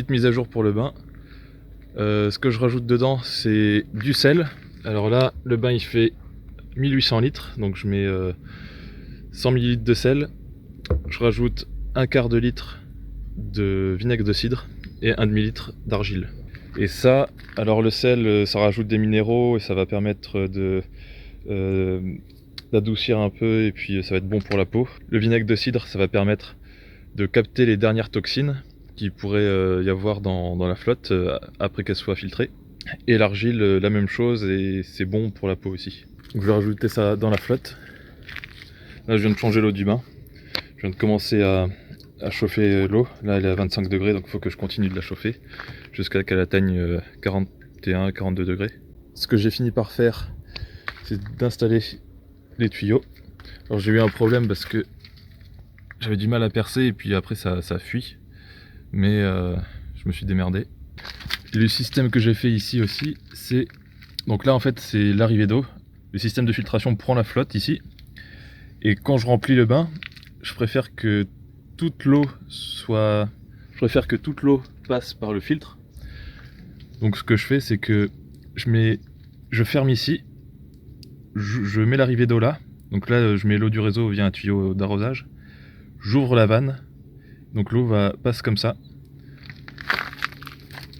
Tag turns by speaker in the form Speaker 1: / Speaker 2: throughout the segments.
Speaker 1: petite mise à jour pour le bain. Ce que je rajoute dedans, c'est du sel. Alors là, le bain il fait 1800 litres, donc je mets 100 ml de sel. Je rajoute un quart de litre de vinaigre de cidre et un demi-litre d'argile. Et ça, alors le sel, ça rajoute des minéraux et ça va permettre d'adoucir un peu, et puis ça va être bon pour la peau. Le vinaigre de cidre, ça va permettre de capter les dernières toxines qui pourrait y avoir dans la flotte après qu'elle soit filtrée. Et l'argile, la même chose, et c'est bon pour la peau aussi. Donc je vais rajouter ça dans la flotte. Là je viens de changer l'eau du bain. Je viens de commencer à chauffer l'eau. Là elle est à 25 degrés, donc il faut que je continue de la chauffer jusqu'à qu'elle atteigne 41-42 degrés. Ce que j'ai fini par faire, c'est d'installer les tuyaux. Alors j'ai eu un problème parce que j'avais du mal à percer et puis après ça fuit. Mais je me suis démerdé. Et le système que j'ai fait ici aussi, c'est... Donc là en fait c'est l'arrivée d'eau. Le système de filtration prend la flotte ici. Et quand je remplis le bain, je préfère que toute l'eau passe par le filtre. Donc ce que je fais, c'est que je ferme ici, je mets l'arrivée d'eau là. Donc là je mets l'eau du réseau via un tuyau d'arrosage. J'ouvre la vanne, donc l'eau passe comme ça,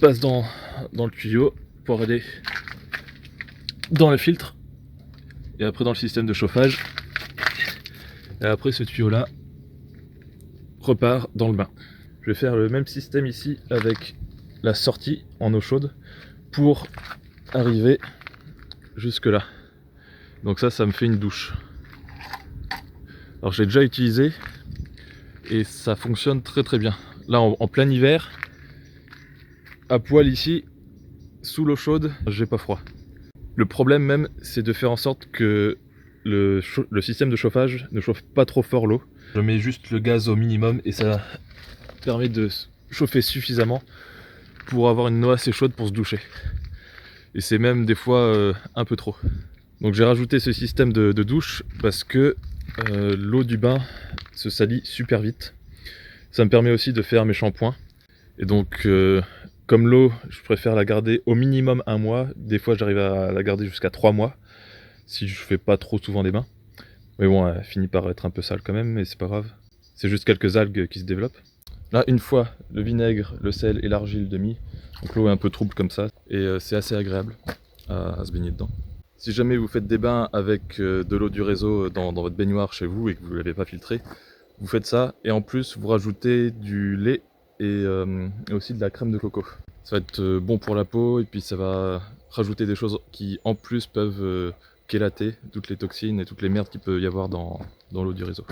Speaker 1: passe dans le tuyau pour aller dans le filtre et après dans le système de chauffage. Et après ce tuyau là repart dans le bain. Je vais faire le même système ici avec la sortie en eau chaude pour arriver jusque là. Donc ça me fait une douche. Alors j'ai déjà utilisé et ça fonctionne très très bien. Là en plein hiver, à poil ici, sous l'eau chaude, j'ai pas froid. Le problème même, c'est de faire en sorte que le système de chauffage ne chauffe pas trop fort l'eau. Je mets juste le gaz au minimum et ça permet de chauffer suffisamment pour avoir une eau assez chaude pour se doucher. Et c'est même des fois un peu trop. Donc j'ai rajouté ce système de douche parce que l'eau du bain se salit super vite. Ça me permet aussi de faire mes shampoings. Et donc comme l'eau, je préfère la garder au minimum 1 mois. Des fois j'arrive à la garder jusqu'à 3 mois si je fais pas trop souvent des bains. Mais bon, elle finit par être un peu sale quand même, mais c'est pas grave. C'est juste quelques algues qui se développent. Là, une fois le vinaigre, le sel et l'argile de mis, donc l'eau est un peu trouble comme ça, et c'est assez agréable à se baigner dedans. Si jamais vous faites des bains avec de l'eau du réseau dans votre baignoire chez vous et que vous ne l'avez pas filtré, vous faites ça, et en plus vous rajoutez du lait et aussi de la crème de coco. Ça va être bon pour la peau, et puis ça va rajouter des choses qui en plus peuvent chélater toutes les toxines et toutes les merdes qu'il peut y avoir dans l'eau du réseau.